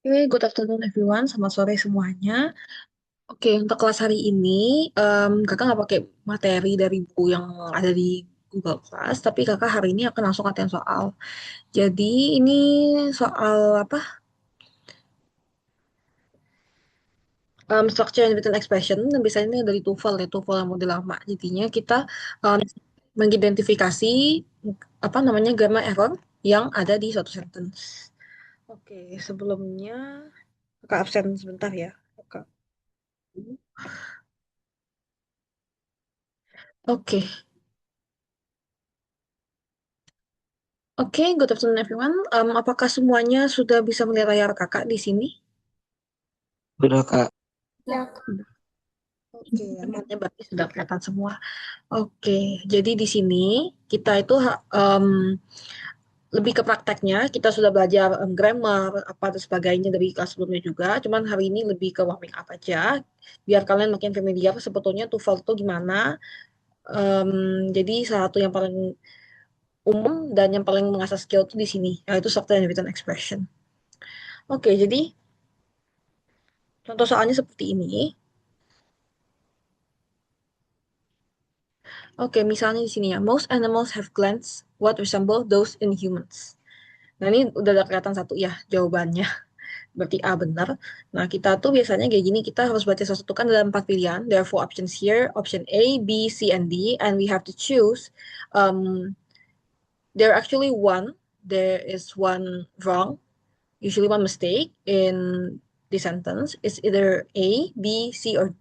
Oke, good afternoon everyone. Selamat sore semuanya. Oke, untuk kelas hari ini, kakak nggak pakai materi dari buku yang ada di Google Class, tapi kakak hari ini akan langsung latihan soal. Jadi ini soal apa? Structure and written expression. Dan biasanya ini dari TOEFL ya, TOEFL yang model lama. Jadinya kita um, mengidentifikasi apa namanya grammar error yang ada di suatu sentence. Oke, sebelumnya kakak absen sebentar ya. Kakak. Oke. Oke, good afternoon everyone. Apakah semuanya sudah bisa melihat layar kakak di sini? Udah Kak, Ya. Oke, amannya berarti sudah kelihatan semua. Oke, jadi di sini kita itu lebih ke prakteknya. Kita sudah belajar grammar, apa dan sebagainya dari kelas sebelumnya juga. Cuman hari ini lebih ke warming up aja, biar kalian makin familiar sebetulnya TOEFL itu gimana. Jadi salah satu yang paling umum dan yang paling mengasah skill itu di sini, yaitu structure and written expression. Oke, jadi contoh soalnya seperti ini. Oke, misalnya di sini ya. Most animals have glands what resemble those in humans. Nah, ini udah ada kelihatan satu ya jawabannya. Berarti A benar. Nah, kita tuh biasanya kayak gini, kita harus baca sesuatu kan dalam empat pilihan. There are four options here. Option A, B, C, and D. And we have to choose. Um, there actually one. There is one wrong. Usually one mistake in the sentence. It's either A, B, C, or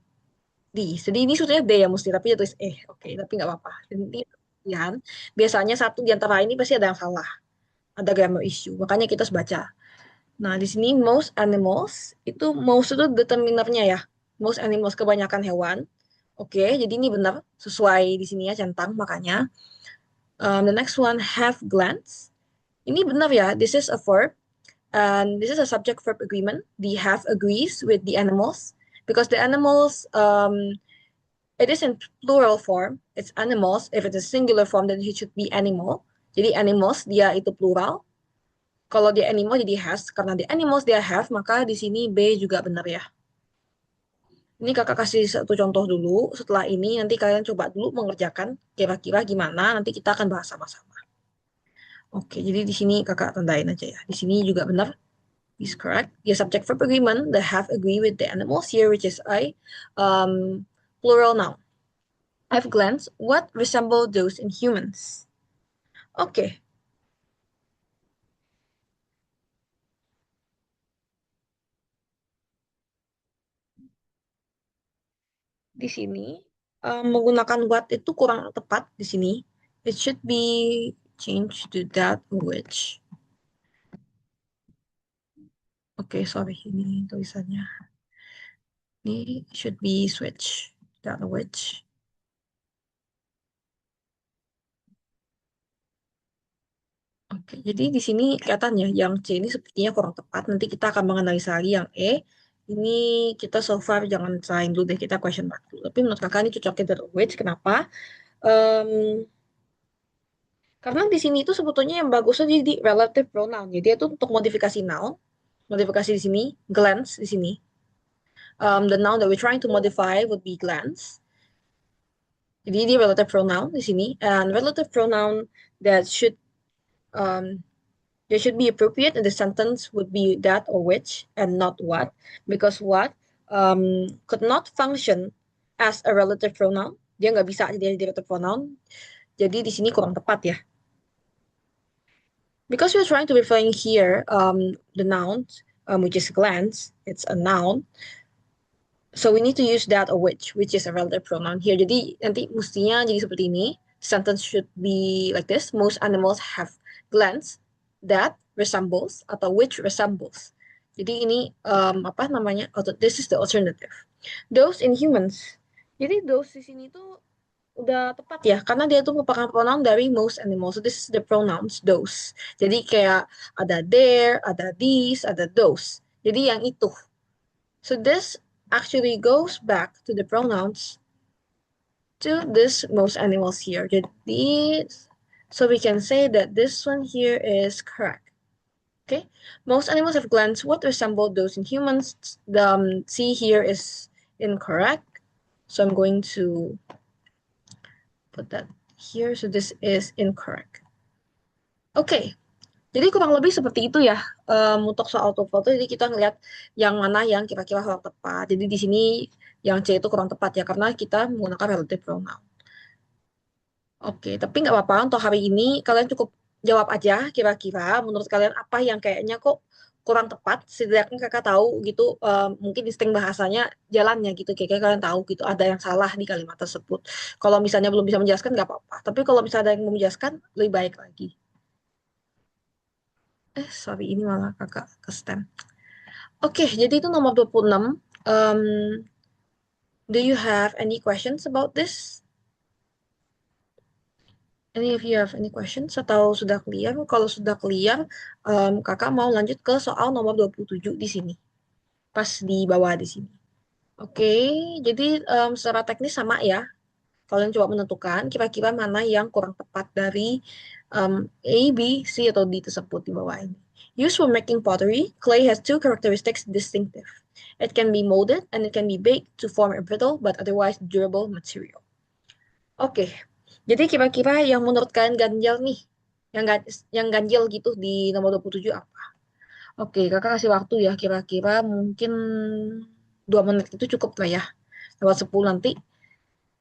D. Jadi ini sebetulnya D ya mesti, tapi dia tulis E. Oke, tapi nggak apa-apa. Jadi pilihan. Biasanya satu di antara ini pasti ada yang salah. Ada grammar issue. Makanya kita harus baca. Nah, di sini most animals, itu most itu determinernya ya. Most animals, kebanyakan hewan. Oke, jadi ini benar. Sesuai di sini ya, centang. Makanya. The next one, have glands. Ini benar ya. This is a verb. And this is a subject-verb agreement. The have agrees with the animals. Because the animals it is in plural form. It's animals. If it's a singular form, then it should be animal. Jadi animals dia itu plural. Kalau dia animal jadi has. Karena dia animals dia have, maka di sini B juga benar ya. Ini kakak kasih satu contoh dulu. Setelah ini nanti kalian coba dulu mengerjakan kira-kira gimana. Nanti kita akan bahas sama-sama. Oke, jadi di sini kakak tandain aja ya. Di sini juga benar. Is correct. The subject verb agreement. The have agree with the animals here, which is a plural noun. Have glands what resemble those in humans. Oke, di sini menggunakan what itu kurang tepat di sini. It should be changed to that which. Oke, sorry ini tulisannya. Ini should be switch that which. Oke, jadi di sini kelihatan ya yang C ini sepertinya kurang tepat. Nanti kita akan menganalisa lagi yang E. Ini kita so far jangan salahin dulu deh, kita question mark dulu. Tapi menurut kakak ini cocoknya that which. Kenapa? Em, Karena di sini itu sebetulnya yang bagusnya jadi relative pronoun. Jadi itu untuk modifikasi noun. Modifikasi di sini, glance di sini. The noun that we're trying to modify would be glance. Jadi dia relative pronoun di sini. And relative pronoun that should um, they should be appropriate in the sentence would be that or which and not what. Because what could not function as a relative pronoun. Dia nggak bisa jadi relative pronoun. Jadi di sini kurang tepat ya. Because we're trying to referring here the noun, which is glance, it's a noun. So we need to use that or which is a relative pronoun here. Jadi nanti mestinya jadi seperti ini. Sentence should be like this. Most animals have glands that resembles atau which resembles. Jadi ini apa namanya? This is the alternative. Those in humans. Jadi those di sini tuh udah tepat ya karena dia tuh merupakan pronoun dari most animals. So this is the pronouns those. Jadi kayak ada there, ada these, ada those. Jadi yang itu. So this actually goes back to the pronouns to this most animals here. Jadi so we can say that this one here is correct. Okay, most animals have glands what resemble those in humans. The C here is incorrect, so I'm going to put that here. So this is incorrect. Oke, okay. Jadi kurang lebih seperti itu ya untuk soal TOEFL tuh. Jadi kita ngelihat yang mana yang kira-kira kurang tepat. Jadi di sini yang C itu kurang tepat ya karena kita menggunakan relative pronoun. Oke, tapi nggak apa-apa untuk hari ini kalian cukup jawab aja kira-kira menurut kalian apa yang kayaknya kok kurang tepat. Setidaknya kakak tahu gitu mungkin insting bahasanya jalannya gitu. Kayak kalian tahu gitu ada yang salah di kalimat tersebut. Kalau misalnya belum bisa menjelaskan nggak apa-apa. Tapi kalau misalnya ada yang mau menjelaskan lebih baik lagi. Sorry ini malah kakak ke stem. Oke, jadi itu nomor 26. Um, do you have any questions about this? Any of you have any questions atau sudah clear? Kalau sudah clear, kakak mau lanjut ke soal nomor 27 di sini. Pas di bawah di sini. Oke, jadi secara teknis sama ya. Kalian coba menentukan kira-kira mana yang kurang tepat dari A, B, C, atau D tersebut di bawah ini. Used for making pottery, clay has two characteristics distinctive. It can be molded and it can be baked to form a brittle but otherwise durable material. Oke, jadi kira-kira yang menurut kalian ganjil nih, yang yang ganjil gitu di nomor 27 apa? Oke, kakak kasih waktu ya, kira-kira mungkin 2 menit itu cukup lah ya. Lewat 10 nanti.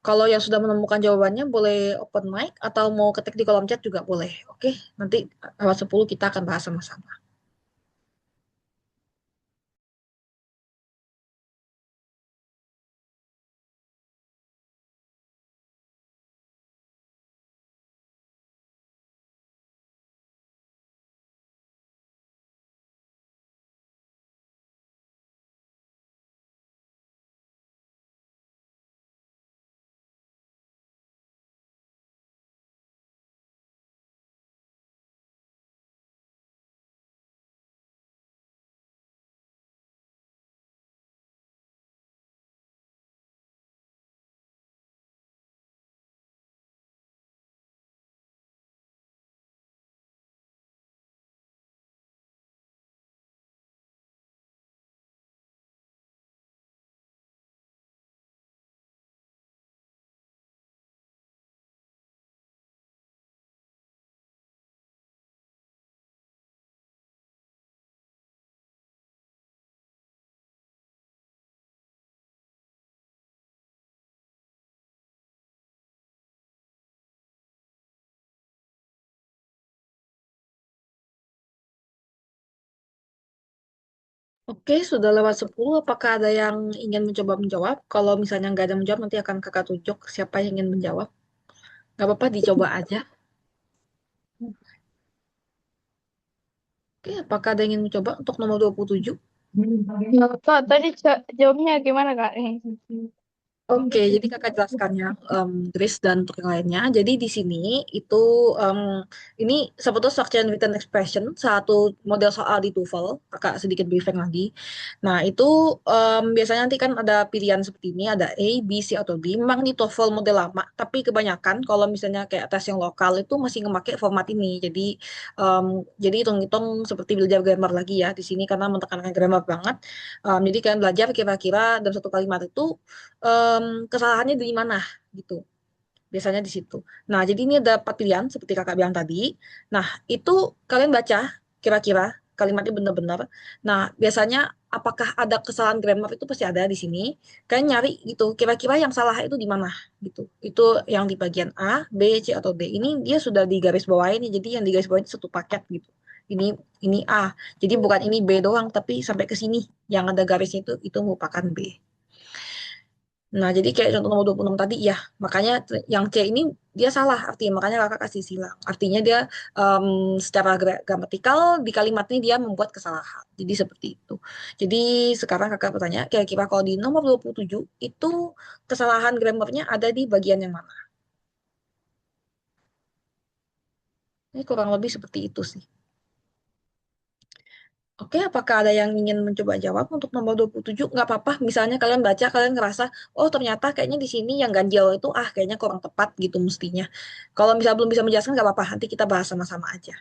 Kalau yang sudah menemukan jawabannya boleh open mic atau mau ketik di kolom chat juga boleh. Oke, nanti lewat 10 kita akan bahas sama-sama. Oke, sudah lewat 10. Apakah ada yang ingin mencoba menjawab? Kalau misalnya nggak ada yang menjawab, nanti akan kakak tunjuk siapa yang ingin menjawab. Nggak apa-apa, dicoba aja. Oke, apakah ada yang ingin mencoba untuk nomor 27? Kak, tadi jawabnya gimana, Kak? Oke, jadi kakak jelaskannya, Grace dan untuk yang lainnya. Jadi di sini itu ini sebetulnya structure and written expression, satu model soal di TOEFL. Kakak sedikit briefing lagi. Nah itu biasanya nanti kan ada pilihan seperti ini, ada A, B, C atau D. Memang di TOEFL model lama, tapi kebanyakan kalau misalnya kayak tes yang lokal itu masih memakai format ini. Jadi hitung-hitung seperti belajar grammar lagi ya di sini karena menekankan grammar banget. Jadi kalian belajar kira-kira dalam satu kalimat itu kesalahannya di mana gitu. Biasanya di situ. Nah, jadi ini ada 4 pilihan seperti kakak bilang tadi. Nah, itu kalian baca kira-kira kalimatnya benar-benar. Nah, biasanya apakah ada kesalahan grammar itu pasti ada di sini. Kalian nyari gitu, kira-kira yang salah itu di mana gitu. Itu yang di bagian A, B, C atau D. Ini dia sudah di garis bawah ini. Jadi yang di garis bawah ini satu paket gitu. Ini ini A. Jadi bukan ini B doang, tapi sampai ke sini yang ada garisnya itu merupakan B. Nah, jadi kayak contoh nomor 26 tadi, ya, makanya yang C ini dia salah artinya, makanya kakak kasih silang. Artinya dia em, secara gramatikal di kalimat ini dia membuat kesalahan. Jadi seperti itu. Jadi sekarang kakak bertanya, kira-kira kalau di nomor 27 itu kesalahan grammarnya ada di bagian yang mana? Ini kurang lebih seperti itu sih. Oke, apakah ada yang ingin mencoba jawab untuk nomor 27? Nggak apa-apa, misalnya kalian baca, kalian ngerasa, oh ternyata kayaknya di sini yang ganjil itu, kayaknya kurang tepat gitu mestinya. Kalau misalnya belum bisa menjelaskan, nggak apa-apa, nanti kita bahas sama-sama aja.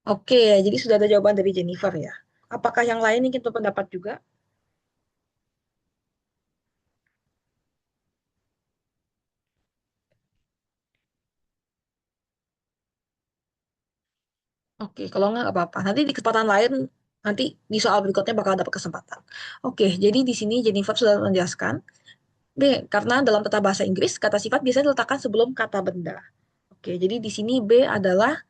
Oke, jadi sudah ada jawaban dari Jennifer ya. Apakah yang lain ingin berpendapat juga? Oke, kalau nggak apa-apa. Nanti di kesempatan lain, nanti di soal berikutnya bakal dapat kesempatan. Oke, jadi di sini Jennifer sudah menjelaskan. B, karena dalam tata bahasa Inggris, kata sifat biasanya diletakkan sebelum kata benda. Oke, jadi di sini B adalah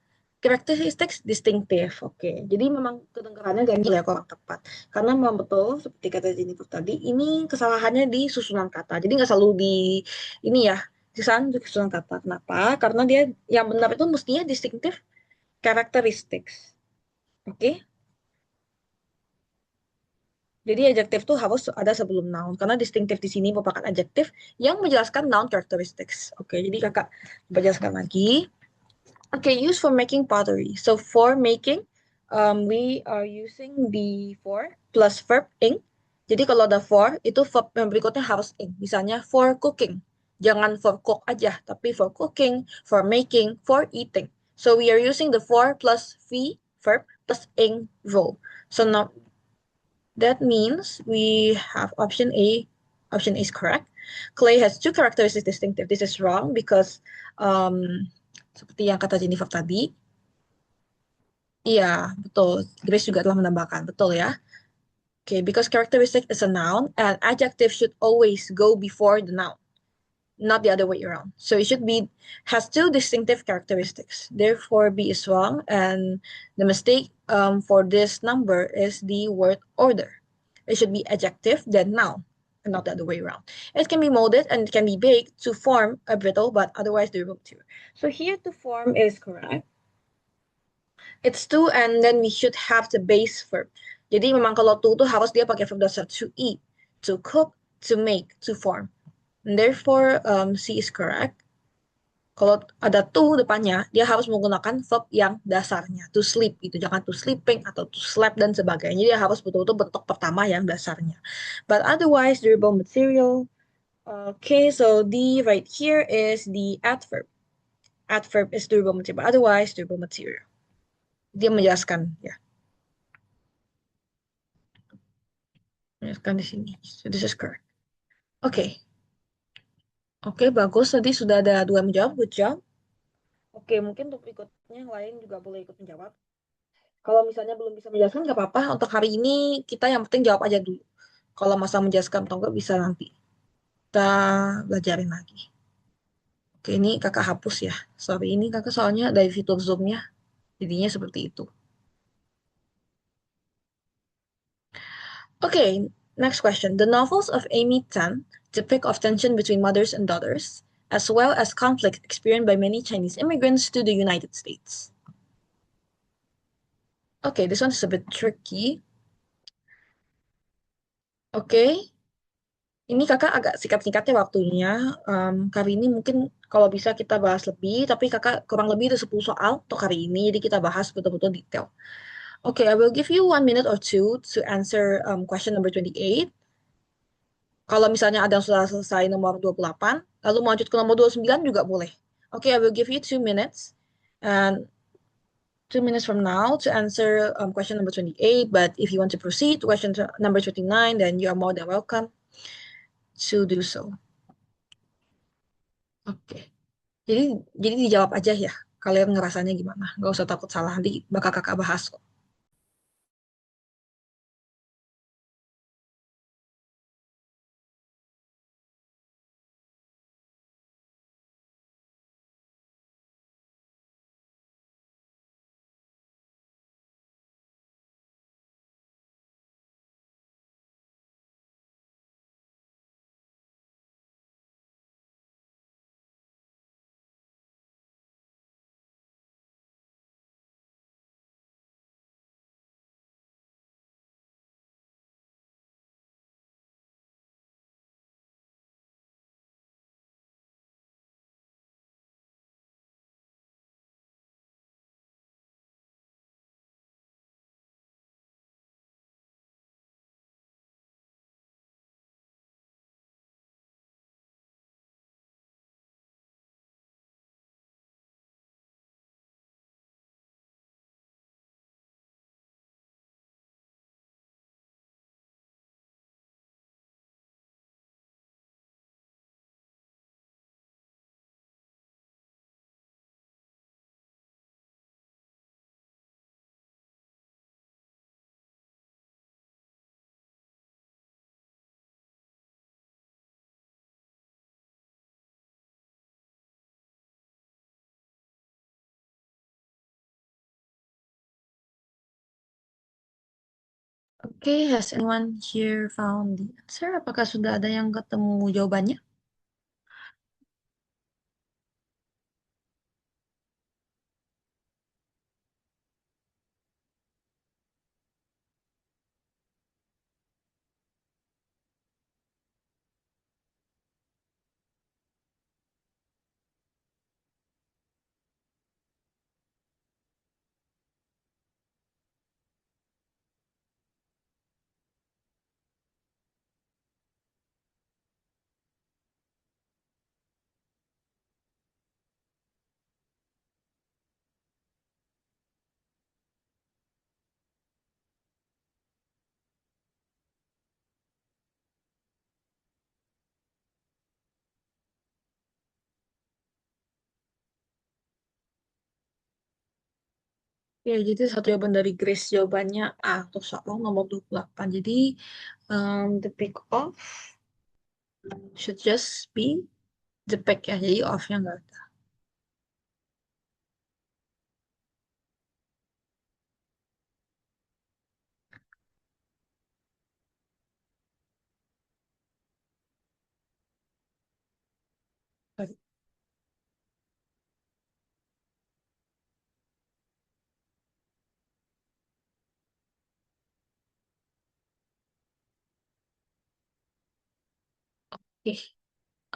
characteristics distinctive. Oke, jadi memang kedengarannya ganjil ya kurang tepat. Karena memang betul seperti kata Jennifer tadi, ini kesalahannya di susunan kata. Jadi nggak selalu di ini ya, di susunan kata. Kenapa? Karena dia yang benar itu mestinya distinctive characteristics. Oke, jadi adjektif tuh harus ada sebelum noun karena distinctive di sini merupakan adjektif yang menjelaskan noun characteristics. Oke, jadi kakak jelaskan lagi. Okay, use for making pottery. So for making, we are using the for plus verb ing. Jadi kalau ada for, itu verb yang berikutnya harus ing. Misalnya for cooking. Jangan for cook aja, tapi for cooking, for making, for eating. So we are using the for plus v verb plus ing verb. So now that means we have option A. Option A is correct. Clay has two characteristics distinctive. This is wrong because seperti yang kata Jennifer tadi, iya, betul. Grace juga telah menambahkan, betul ya. Okay, because characteristic is a noun and adjective should always go before the noun, not the other way around. So it should be has two distinctive characteristics. Therefore, B is wrong, and the mistake for this number is the word order. It should be adjective then noun, and not the other way around. It can be molded and it can be baked to form a brittle but otherwise durable material. So here to form is correct. It's to and then we should have the base verb. Jadi memang kalau to harus dia pakai verb dasar to eat, to cook, to make, to form. And therefore, C is correct. Kalau ada to depannya, dia harus menggunakan verb yang dasarnya. To sleep, itu jangan to sleeping atau to slept dan sebagainya. Dia harus betul-betul bentuk pertama yang dasarnya. But otherwise, durable material. Okay, so D right here is the adverb. Adverb is durable material. But otherwise, durable material. Dia menjelaskan ya. Menjelaskan di sini. So this is correct. Oke. Okay. Oke, okay, bagus. Tadi sudah ada dua menjawab. Good job. Oke, mungkin untuk berikutnya yang lain juga boleh ikut menjawab. Kalau misalnya belum bisa menjelaskan, nggak apa-apa. Untuk hari ini, kita yang penting jawab aja dulu. Kalau masa menjelaskan atau nggak, bisa nanti. Kita belajarin lagi. Oke, ini kakak hapus ya. Sorry, ini kakak soalnya dari fitur Zoom-nya. Jadinya seperti itu. Okay, next question. The novels of Amy Tan depict of tension between mothers and daughters, as well as conflict experienced by many Chinese immigrants to the United States. Okay, this one is a bit tricky. Okay, ini kakak agak singkat-singkatnya waktunya. Kali ini mungkin kalau bisa kita bahas lebih, tapi kakak kurang lebih ada 10 soal untuk hari ini, jadi kita bahas betul-betul detail. Okay, I will give you 1 minute or two to answer question number 28. Kalau misalnya ada yang sudah selesai nomor 28, lalu mau lanjut ke nomor 29 juga boleh. Okay, I will give you 2 minutes. And 2 minutes from now to answer question number 28. But if you want to proceed to question number 29, then you are more than welcome to do so. Oke. Jadi jadi dijawab aja ya. Kalian ngerasanya gimana? Gak usah takut salah. Nanti bakal kakak bahas kok. Okay, has anyone here found the answer? Apakah sudah ada yang ketemu jawabannya? Ya, jadi satu jawaban dari Grace jawabannya A untuk soal nomor 28. Jadi, the pick off should just be the pick ya. Jadi off-nya nggak ada. Sorry. Oke,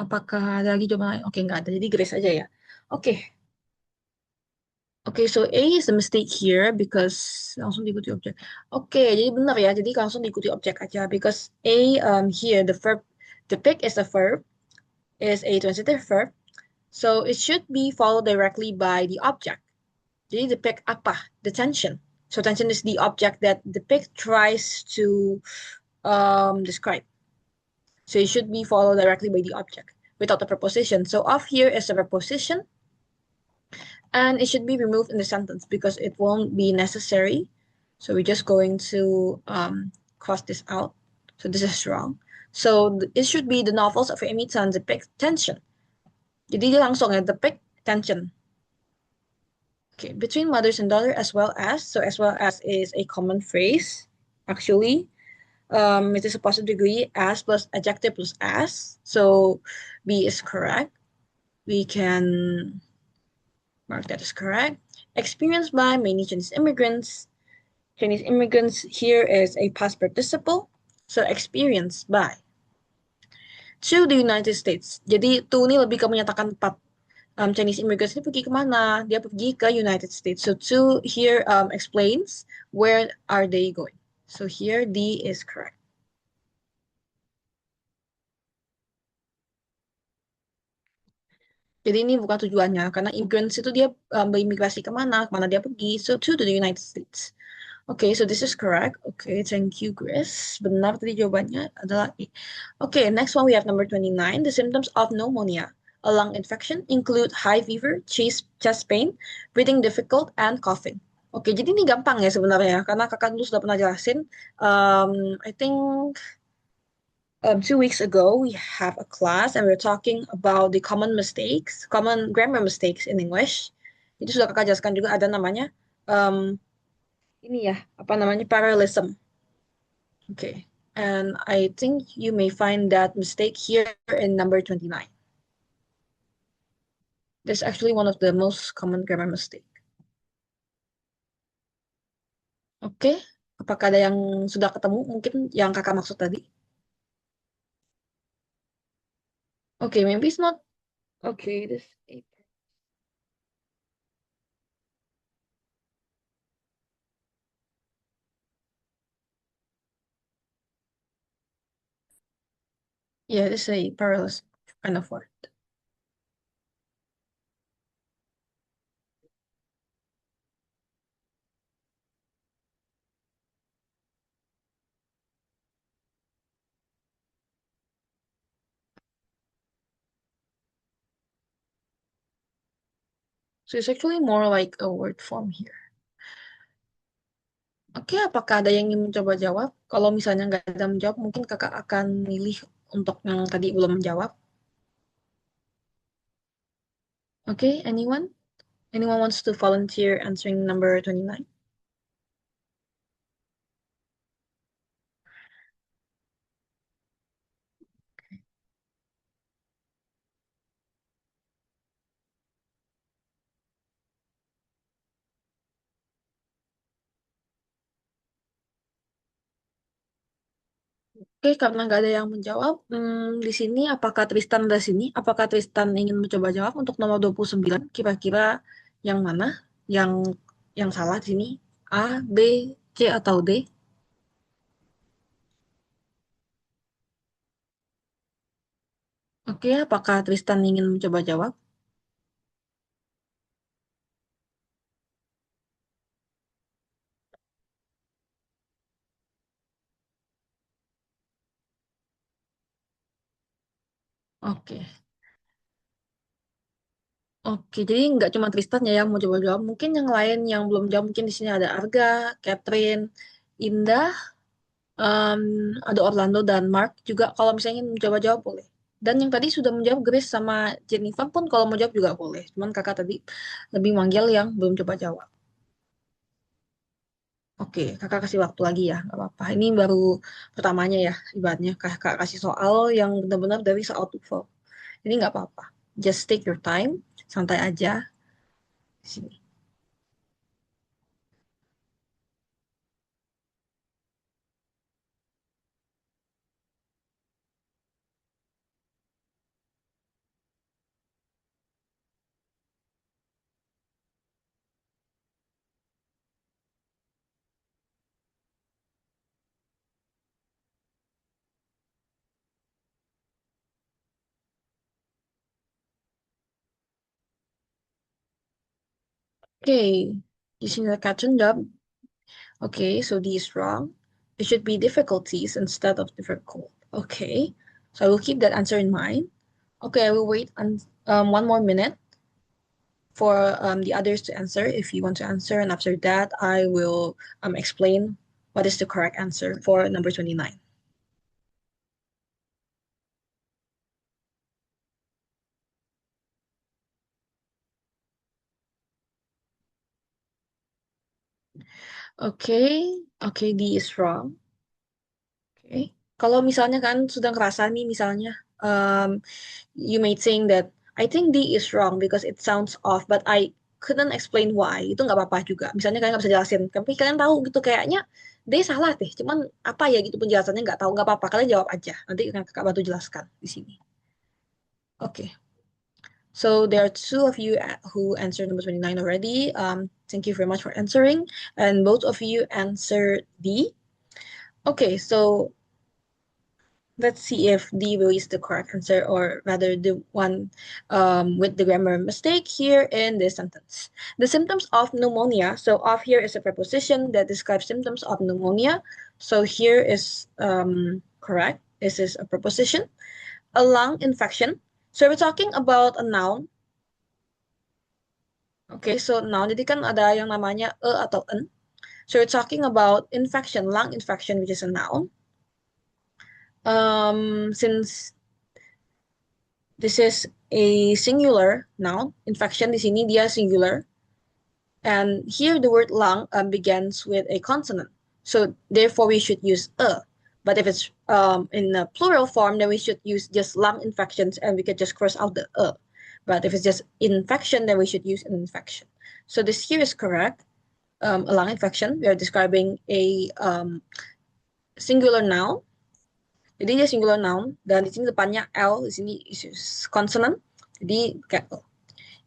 apakah ada lagi jawaban lain? Oke, nggak ada. Jadi Grace aja ya. Oke, oke, so A is the mistake here because langsung diikuti objek. Oke, jadi benar ya. Jadi langsung diikuti objek aja because A here the verb the pick is a verb is a transitive verb. So it should be followed directly by the object. Jadi the pick apa? The tension. So tension is the object that the pick tries to describe. So it should be followed directly by the object without the preposition. So off here is a preposition and it should be removed in the sentence because it won't be necessary. So we're just going to cross this out. So this is wrong. So it should be the novels of Amy Tan depict tension. Jadi dia langsung ya depict tension. Okay, between mothers and daughter as well as. So as well as is a common phrase. Actually, it is a positive degree as plus adjective plus as. So B is correct. We can mark that as correct. Experienced by many Chinese immigrants. Chinese immigrants here is a past participle. So experienced by to the United States. Jadi to ini lebih ke menyatakan tempat. Chinese immigrants ini pergi kemana? Dia pergi ke United States. So to here explains where are they going. So here D is correct. Jadi ini bukan tujuannya karena immigrants itu dia berimigrasi kemana, kemana dia pergi. So to the United States. Okay, so this is correct. Okay, thank you, Grace. Benar tadi jawabannya adalah E. Okay, next one we have number 29. The symptoms of pneumonia, a lung infection, include high fever, chest pain, breathing difficult, and coughing. Oke, jadi ini gampang ya sebenarnya karena kakak dulu sudah pernah jelasin. I think 2 weeks ago we have a class and we're talking about the common mistakes, common grammar mistakes in English. Itu sudah kakak jelaskan juga ada namanya um, ini ya, apa namanya parallelism. Okay. And I think you may find that mistake here in number 29. That's actually one of the most common grammar mistake. Oke. Apakah ada yang sudah ketemu mungkin yang kakak maksud tadi? Okay, maybe it's not. Okay, this. Yeah, this is a parallel kind of word. So it's actually more like a word form here. Oke, apakah ada yang ingin mencoba jawab? Kalau misalnya nggak ada menjawab, mungkin kakak akan milih untuk yang tadi belum menjawab. Okay, anyone? Anyone wants to volunteer answering number 29? Oke, karena nggak ada yang menjawab, di sini apakah Tristan ada sini? Apakah Tristan ingin mencoba jawab untuk nomor 29? Kira-kira yang mana? Yang yang salah di sini? A, B, C atau D? Oke, apakah Tristan ingin mencoba jawab? Oke. Oke, jadi nggak cuma Tristan ya yang mau coba jawab. Mungkin yang lain yang belum jawab, mungkin di sini ada Arga, Catherine, Indah, em, ada Orlando dan Mark juga. Kalau misalnya ingin mencoba jawab boleh. Dan yang tadi sudah menjawab Grace sama Jennifer pun kalau mau jawab juga boleh. Cuman kakak tadi lebih manggil yang belum coba jawab. Oke, kakak kasih waktu lagi ya, nggak apa-apa. Ini baru pertamanya ya, ibaratnya kakak kasih soal yang benar-benar dari soal TOEFL. Ini nggak apa-apa. Just take your time, santai aja di sini. Okay, using the caption job. Okay, so D is wrong. It should be difficulties instead of difficult. Okay, so I will keep that answer in mind. Okay, I will wait one more minute for the others to answer if you want to answer, and after that, I will explain what is the correct answer for number 29. Okay, okay, D is wrong. Okay, kalau misalnya kan sudah ngerasa nih misalnya um, you may think that I think D is wrong because it sounds off, but I couldn't explain why. Itu nggak apa-apa juga. Misalnya kalian nggak bisa jelasin, tapi kalian tahu gitu kayaknya D salah deh. Cuman apa ya gitu penjelasannya nggak tahu, nggak apa-apa. Kalian jawab aja. Nanti akan kakak bantu jelaskan di sini. Oke. So there are two of you who answered number 29 already. Thank you very much for answering. And both of you answered D. Okay, so let's see if D will is the correct answer or rather the one with the grammar mistake here in this sentence. The symptoms of pneumonia. So of here is a preposition that describes symptoms of pneumonia. So here is correct. This is a preposition. A lung infection. So we're talking about a noun. Okay, so noun. Jadi kan ada yang namanya a atau en. So we're talking about infection, lung infection, which is a noun. Since this is a singular noun. Infection di sini dia singular. And here the word lung begins with a consonant. So therefore we should use a. But if it's in a plural form, then we should use just lung infections and we could just cross out the a. But if it's just infection, then we should use an infection. So this here is correct. A lung infection, we are describing a singular noun. Jadi dia singular noun dan di sini depannya L, di sini is consonant. Jadi kayak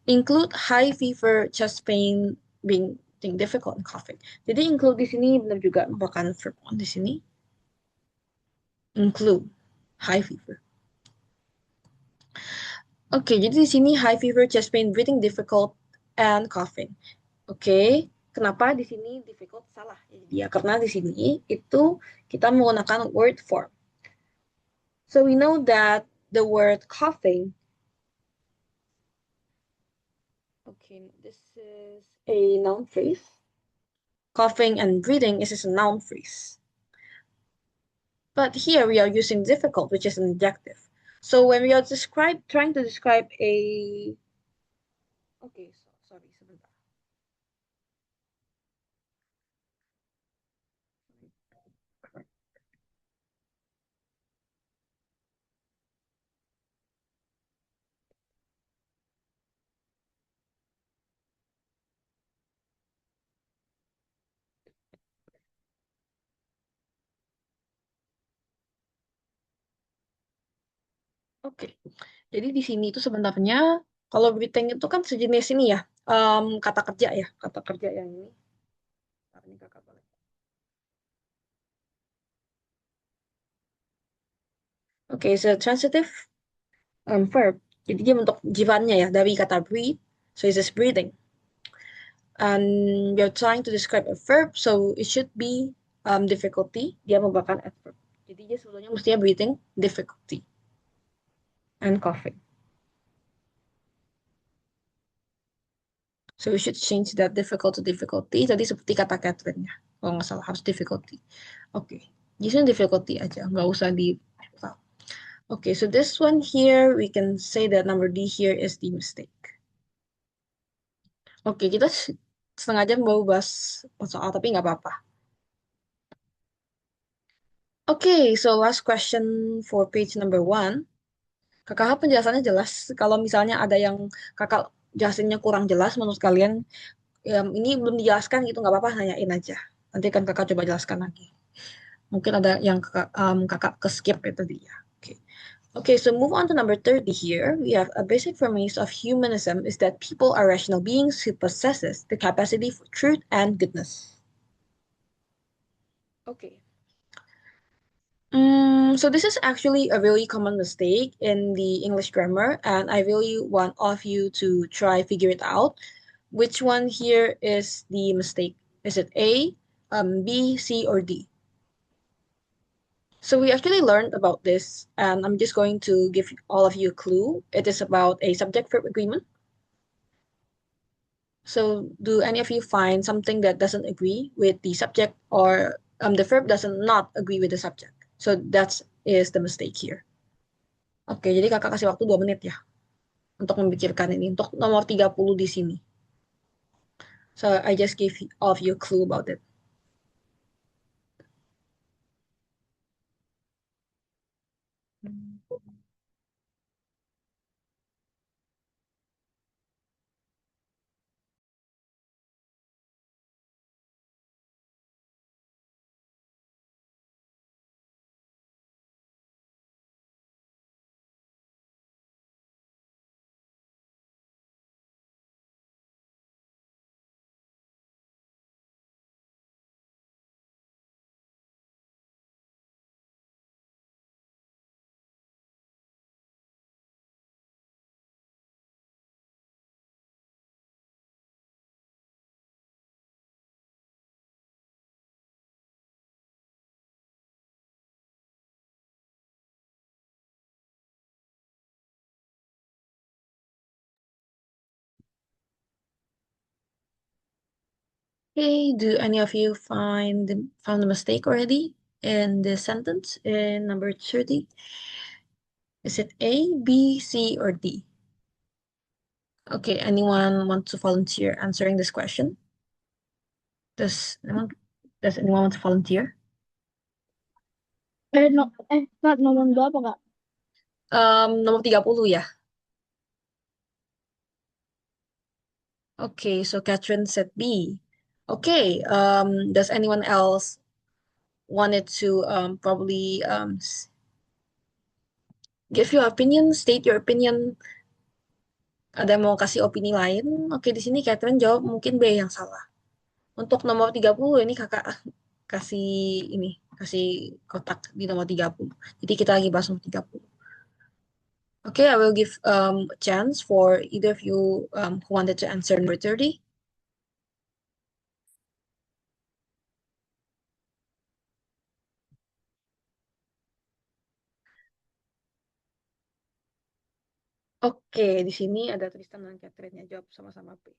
include high fever, chest pain, being difficult and coughing. Jadi include di sini benar juga merupakan verb on di sini. Include high fever. Oke, jadi di sini high fever, chest pain, breathing difficult, and coughing. Oke, kenapa di sini difficult salah? Jadi dia karena di sini itu kita menggunakan word form. So we know that the word coughing. Okay, this is a noun phrase. Coughing and breathing is a noun phrase. But here we are using difficult, which is an adjective. So when we are trying to describe a, okay, so, sorry, sebentar. Oke. Jadi di sini itu sebenarnya kalau breathing itu kan sejenis ini ya, kata kerja ya, kata kerja yang ini. Ntar ini kakak boleh. Oke, so transitive verb. Jadi dia bentuk jiwannya ya dari kata breathe. So it's just breathing. And you're trying to describe a verb, so it should be difficulty. Dia merupakan adverb. Jadi dia sebetulnya mestinya breathing, difficulty, and coughing. So we should change that difficult to difficulty. Tadi seperti kata Catherine ya. Kalau nggak salah harus difficulty. Oke. Di sini difficulty aja. Nggak usah di... Okay, so this one here, we can say that number D here is the mistake. Oke, kita setengah jam baru bahas soal, tapi nggak apa-apa. Oke, so last question for page number 1. Kakak penjelasannya jelas. Kalau misalnya ada yang kakak jelasinnya kurang jelas menurut kalian, ini belum dijelaskan gitu, nggak apa-apa, nanyain aja. Nanti kan kakak coba jelaskan lagi. Mungkin ada yang kakak ke-skip ya tadi ya. Oke. Okay, so move on to number 30 here. We have a basic premise of humanism is that people are rational beings who possesses the capacity for truth and goodness. Okay. So this is actually a really common mistake in the English grammar, and I really want all of you to try figure it out. Which one here is the mistake? Is it A, B, C, or D? So we actually learned about this, and I'm just going to give all of you a clue. It is about a subject-verb agreement. So do any of you find something that doesn't agree with the subject, or the verb doesn't not agree with the subject? So that is the mistake here. Oke, jadi kakak kasih waktu 2 menit ya untuk memikirkan ini. Untuk nomor 30 di sini. So I just gave all of you a clue about it. Okay, do any of you found the mistake already in the sentence in number 30? Is it A, B, C, or D? Okay, anyone want to volunteer answering this question? Does anyone, does anyone want to volunteer? Not nomor berapa, Kak? Nomor 30 ya. Okay, so Catherine said B. Okay, does anyone else wanted to probably give your opinion, state your opinion? Ada yang mau kasih opini lain? Oke, di sini Catherine jawab mungkin B yang salah. Untuk nomor 30 ini kakak kasih ini, kasih kotak di nomor 30. Jadi kita lagi bahas nomor 30. Okay, I will give a chance for either of you who wanted to answer number 30. Oke, di sini ada Tristan dan Catherine yang jawab sama-sama B.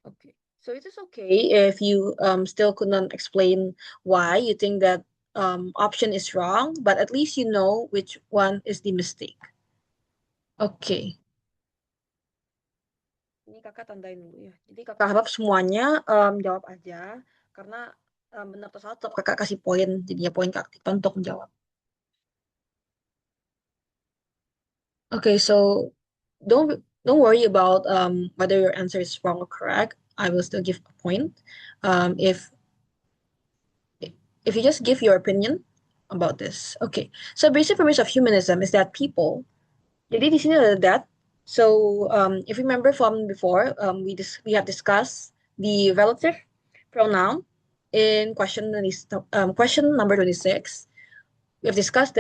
Okay, so it is okay if you still could not explain why you think that option is wrong, but at least you know which one is the mistake. Okay. Ini kakak tandain dulu ya. Jadi kakak harap semuanya jawab aja, karena benar atau salah tetap kakak kasih poin, jadinya poin keaktifan untuk menjawab. Okay, so don't worry about whether your answer is wrong or correct. I will still give a point. If you just give your opinion about this. Okay, so basic premise of humanism is that people Jadi di sini ada that. So if you remember from before, we have discussed the relative pronoun in question number 26. We have discussed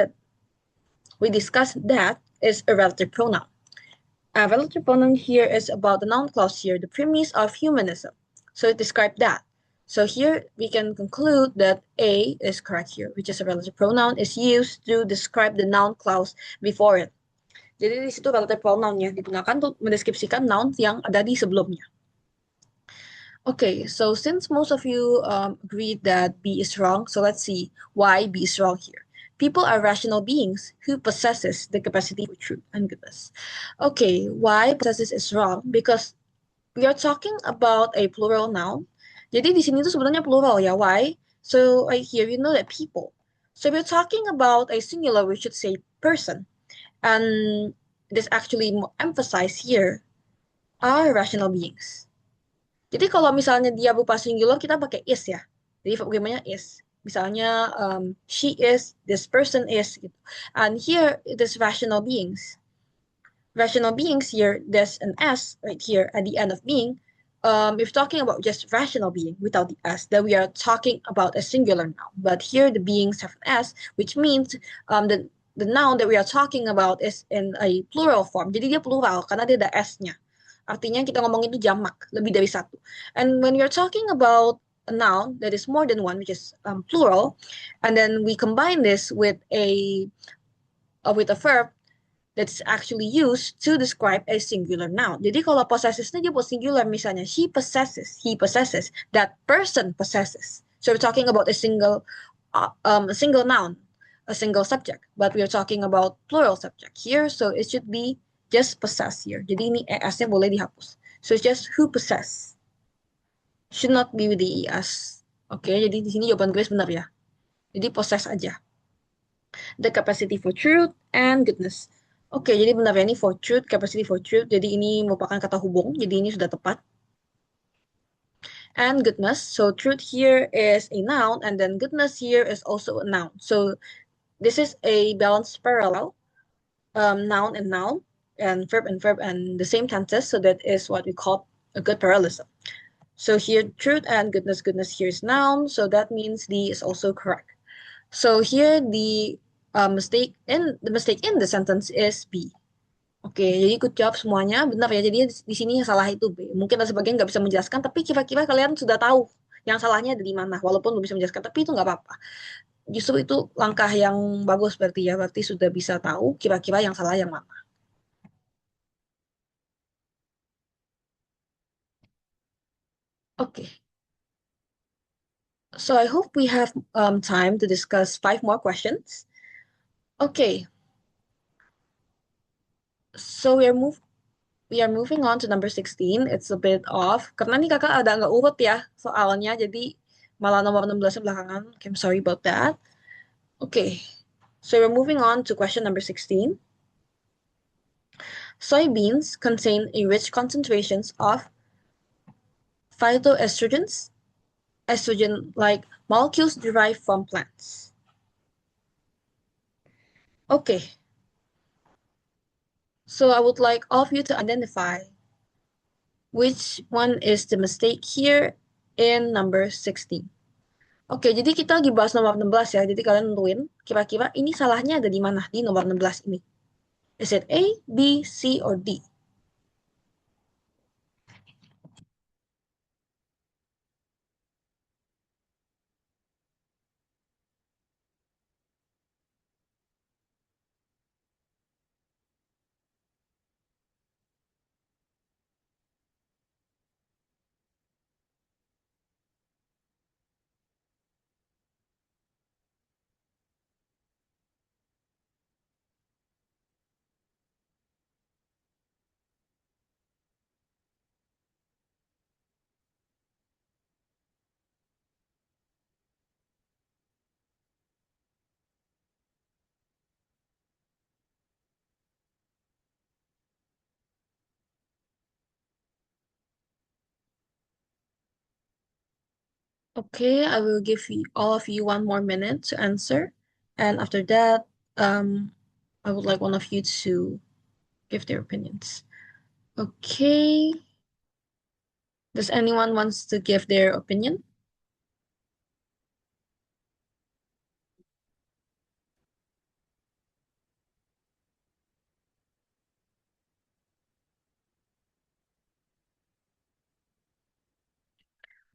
that is a relative pronoun. A relative pronoun here is about the noun clause here, the premise of humanism. So it describes that. So here we can conclude that A is correct here, which is a relative pronoun is used to describe the noun clause before it. Jadi di situ relative pronounnya digunakan untuk mendeskripsikan noun yang ada di sebelumnya. Okay, so since most of you agreed that B is wrong, so let's see why B is wrong here. People are rational beings who possesses the capacity for truth and goodness. Okay, why possesses is wrong? Because we are talking about a plural noun. Jadi di sini tuh sebenarnya plural ya. Why? So right here you know that people. So we're talking about a singular, we should say person. And this actually emphasized here are rational beings. Jadi kalau misalnya dia berupa singular, kita pakai is ya. Jadi bagaimana is. Misalnya, she is, this person is, gitu. And here, it is rational beings. Rational beings here, there's an S right here at the end of being. If talking about just rational being without the S, then we are talking about a singular noun. But here, the beings have an S, which means the noun that we are talking about is in a plural form. Jadi dia plural karena dia ada S-nya. Artinya kita ngomong itu jamak, lebih dari satu. And when you're talking about a noun that is more than one, which is plural, and then we combine this with a verb that's actually used to describe a singular noun. Jadi kalau possesses-nya dia buat singular, misalnya she possesses, he possesses, that person possesses. So we're talking about a single noun, a single subject, but we are talking about plural subject here, so it should be just possess here. Jadi ini es-nya boleh dihapus. So it's just who possess. Should not be with the es. Oke, jadi di sini jawaban Grace benar ya. Jadi possess aja. The capacity for truth and goodness. Oke, jadi benar ya ini for truth, capacity for truth. Jadi ini merupakan kata hubung, jadi ini sudah tepat. And goodness, so truth here is a noun, and then goodness here is also a noun. So this is a balanced parallel, noun and noun, and verb and the same tenses. So that is what we call a good parallelism. So here, truth and goodness, goodness here is noun. So that means D is also correct. So here the mistake in the sentence is B. Oke, jadi good job semuanya, benar ya. Jadi di sini yang salah itu B. Mungkin ada sebagian nggak bisa menjelaskan, tapi kira-kira kalian sudah tahu yang salahnya ada di mana. Walaupun belum bisa menjelaskan, tapi itu nggak apa-apa. Justru itu langkah yang bagus berarti ya. Berarti sudah bisa tahu kira-kira yang salah yang mana. Okay. So I hope we have time to discuss 5 more questions. Okay. So we are moving on to number 16. It's a bit off. Karena nih kakak ada nggak urut ya soalnya. Jadi malah nomor 16 belakangan. Okay, I'm sorry about that. Okay. So we're moving on to question number 16. Soybeans contain a rich concentrations of phytoestrogens, estrogen-like molecules derived from plants. Okay. So I would like all of you to identify which one is the mistake here in number 16. Oke, jadi kita lagi bahas nomor 16 ya. Jadi kalian nentuin kira-kira ini salahnya ada di mana di nomor 16 ini. Is it A, B, C, or D? Okay, I will give all of you 1 more minute to answer. And after that, I would like one of you to give their opinions. Okay. Does anyone wants to give their opinion?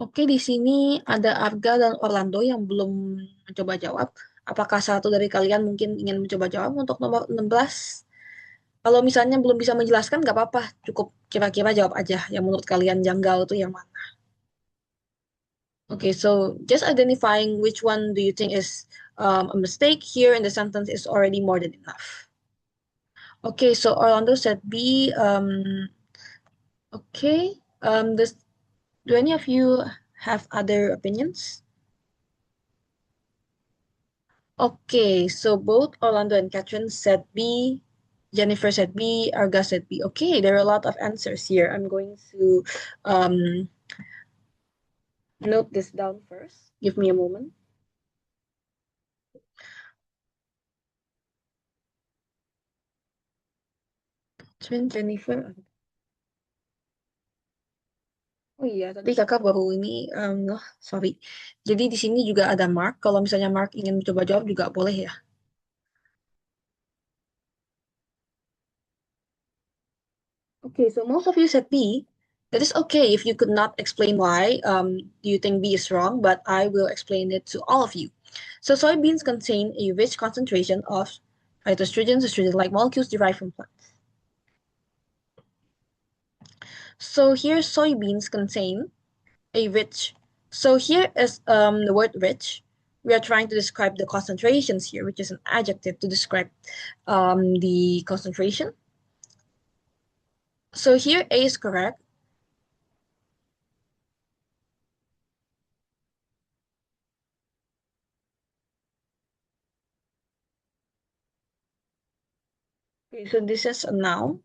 Oke, di sini ada Arga dan Orlando yang belum mencoba jawab. Apakah satu dari kalian mungkin ingin mencoba jawab untuk nomor 16? Kalau misalnya belum bisa menjelaskan, nggak apa-apa. Cukup kira-kira jawab aja. Yang menurut kalian janggal itu yang mana? Okay, so just identifying which one do you think is a mistake here in the sentence is already more than enough. Okay, so Orlando said B. Okay. Do any of you have other opinions? Okay, so both Orlando and Catherine said B. Jennifer said B. Arga said B. Okay, there are a lot of answers here. I'm going to um, note this down first. Give me a moment. Catherine, Jennifer. Oh iya, tadi kakak baru ini, sorry. Jadi di sini juga ada Mark. Kalau misalnya Mark ingin coba jawab juga boleh ya. Okay, so most of you said B. That is okay if you could not explain why do you think B is wrong, but I will explain it to all of you. So soybeans contain a rich concentration of phytoestrogens, estrogen-like molecules derived from plants. So here soybeans contain a rich. So here is the word rich. We are trying to describe the concentrations here, which is an adjective to describe the concentration. So here A is correct. Okay, so this is a noun.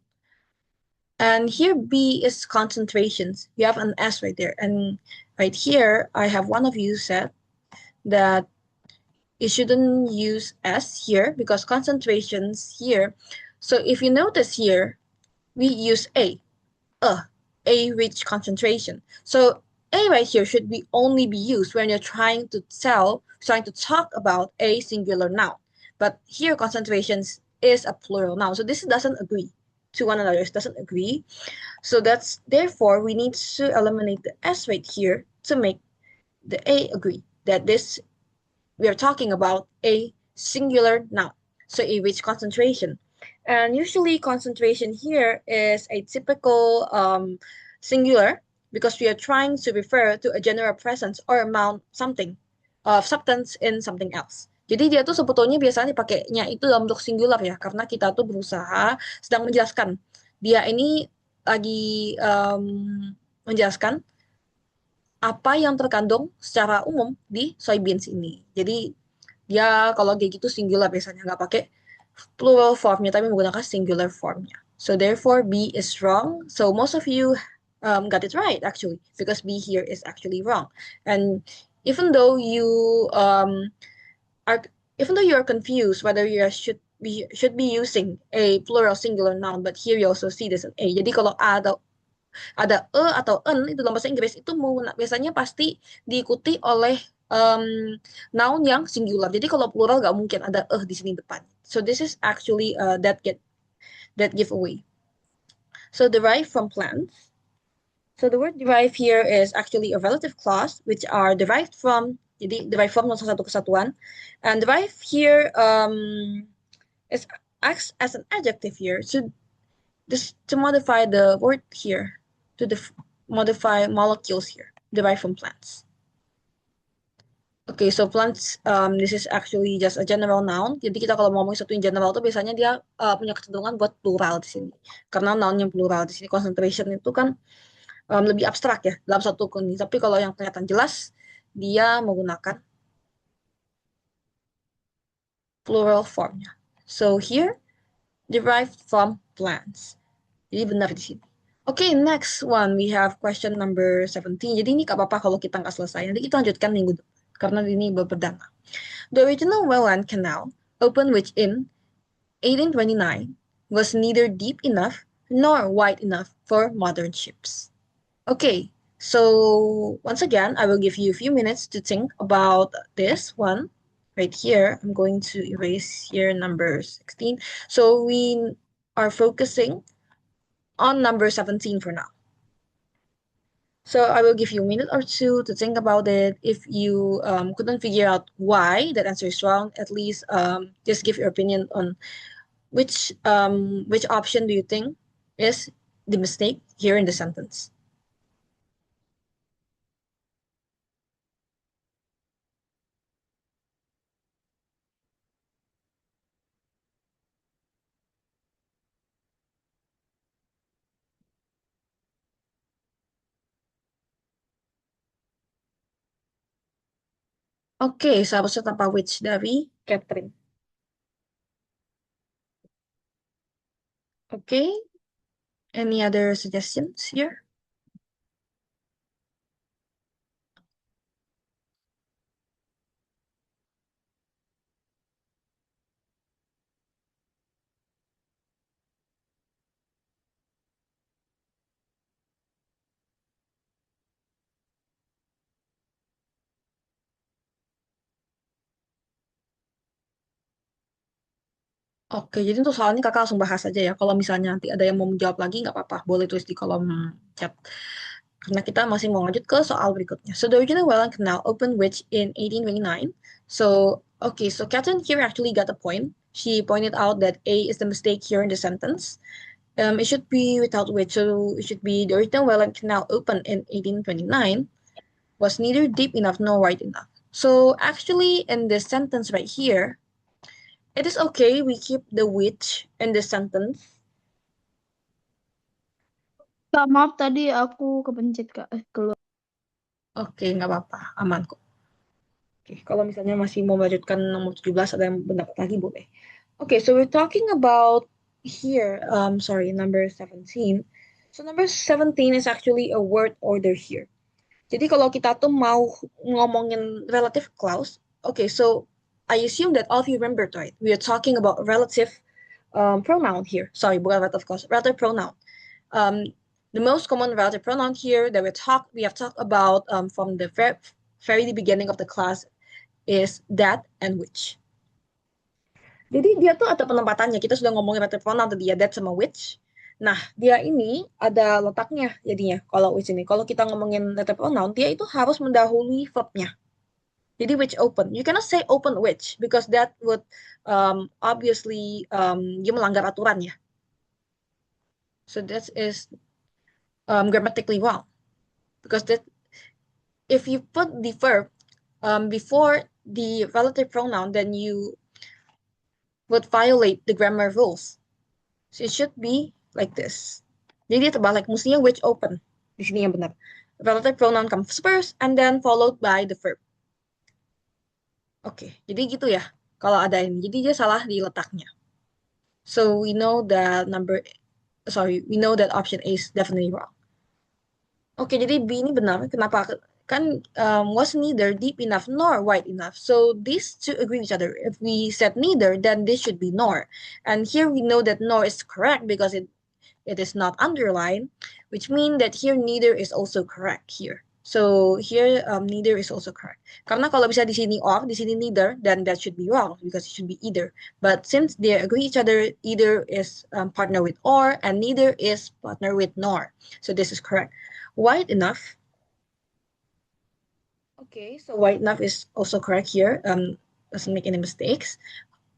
And here B is concentrations. You have an S right there. And right here, I have one of you said that you shouldn't use S here because concentrations here. So if you notice here, we use A rich concentration. So A right here should be only be used when you're trying to talk about a singular noun. But here concentrations is a plural noun. So this doesn't agree to one another. It doesn't agree. So that's therefore we need to eliminate the S right here to make the A agree that this we are talking about a singular noun. So a rich concentration. And usually concentration here is a typical singular because we are trying to refer to a general presence or amount something of substance in something else. Jadi dia tuh sebetulnya biasanya dipakainya itu dalam bentuk singular ya, karena kita tuh berusaha sedang menjelaskan. Dia ini lagi menjelaskan apa yang terkandung secara umum di soybeans ini. Jadi dia kalau kayak gitu singular biasanya nggak pakai plural formnya tapi menggunakan singular formnya. So therefore B is wrong. So most of you got it right actually because B here is actually wrong. And even though you are even though you are confused whether you should be using a plural singular noun, but here you also see this in A. Jadi kalau ada atau en itu dalam bahasa Inggris itu biasanya pasti diikuti oleh noun yang singular. Jadi kalau plural nggak mungkin ada di sini depan. So this is actually that giveaway. So derived from plants. So the word derived here is actually a relative clause which are derived from. Jadi derived from salah satu kesatuan. And derived here is acts as an adjective here to modify the word here to modify molecules here derived from plants. Okay, so plants, this is actually just a general noun. Jadi kita kalau ngomong satu in general tuh biasanya dia punya kecenderungan buat plural di sini. Karena noun yang plural di sini concentration itu kan lebih abstrak ya dalam satu kondisi. Tapi kalau yang kelihatan jelas dia menggunakan plural formnya. So here derived from plants. Jadi benar di sini. Okay, next one we have question number 17. Jadi ini gak apa-apa kalau kita nggak selesai. Nanti kita lanjutkan minggu depan karena ini berdampak. The original Welland Canal opened which in 1829 was neither deep enough nor wide enough for modern ships. Okay, so once again, I will give you a few minutes to think about this one. Right here, I'm going to erase here number 16. So we are focusing on number 17 for now. So I will give you a minute or two to think about it. If you couldn't figure out why that answer is wrong, at least just give your opinion on which option do you think is the mistake here in the sentence. Oke, seharusnya tanpa which dari Catherine. Oke, any other suggestions here? Oke, jadi untuk soalnya kakak langsung bahas aja ya. Kalau misalnya nanti ada yang mau menjawab lagi, nggak apa-apa. Boleh tulis di kolom chat. Karena kita masih mau lanjut ke soal berikutnya. So, the original Welland Canal opened which in 1829. So, okay, so Catherine here actually got a point. She pointed out that A is the mistake here in the sentence. It should be without which, so it should be the original Welland Canal opened in 1829 was neither deep enough nor wide enough. So, actually, in this sentence right here, it is okay we keep the which in the sentence. Kak, maaf tadi aku kepencet Kak. Keluar. Oke, nggak apa-apa, aman kok. Oke, kalau misalnya masih mau melanjutkan nomor 17 ada yang pendapat lagi boleh. Okay, so we're talking about here, sorry, number 17. So number 17 is actually a word order here. Jadi kalau kita tuh mau ngomongin relative clause, okay, so I assume that all of you remembered, right? We are talking about relative pronoun here. Sorry, bukan relative clause, relative pronoun. The most common relative pronoun here that we have talked about from the very beginning of the class is that and which. Jadi dia tuh ada penempatannya. Kita sudah ngomongin relative pronoun tadi ya, that sama which. Nah, dia ini ada letaknya jadinya. Kalau which ini, kalau kita ngomongin relative pronoun, dia itu harus mendahului verbnya. Jadi which open. You cannot say open which because that would obviously dia melanggar aturan ya. So that is grammatically wrong because that if you put the verb before the relative pronoun, then you would violate the grammar rules. So it should be like this. Jadi dia terbalik, mestinya which open. Di sini yang benar. Relative pronoun comes first and then followed by the verb. Oke, jadi gitu ya. Kalau ada ini, jadi dia salah di letaknya. So we know that we know that option A is definitely wrong. Oke, jadi B ini benar. Kenapa? Kan was neither deep enough nor wide enough. So these two agree with each other. If we said neither, then this should be nor. And here we know that nor is correct because it is not underlined, which means that here neither is also correct here. So here neither is also correct. Karena kalau bisa di sini or, di sini neither, then that should be wrong because it should be either. But since they agree each other, either is partner with or and neither is partner with nor. So this is correct. Wide enough. Okay, so wide enough is also correct here. Doesn't make any mistakes.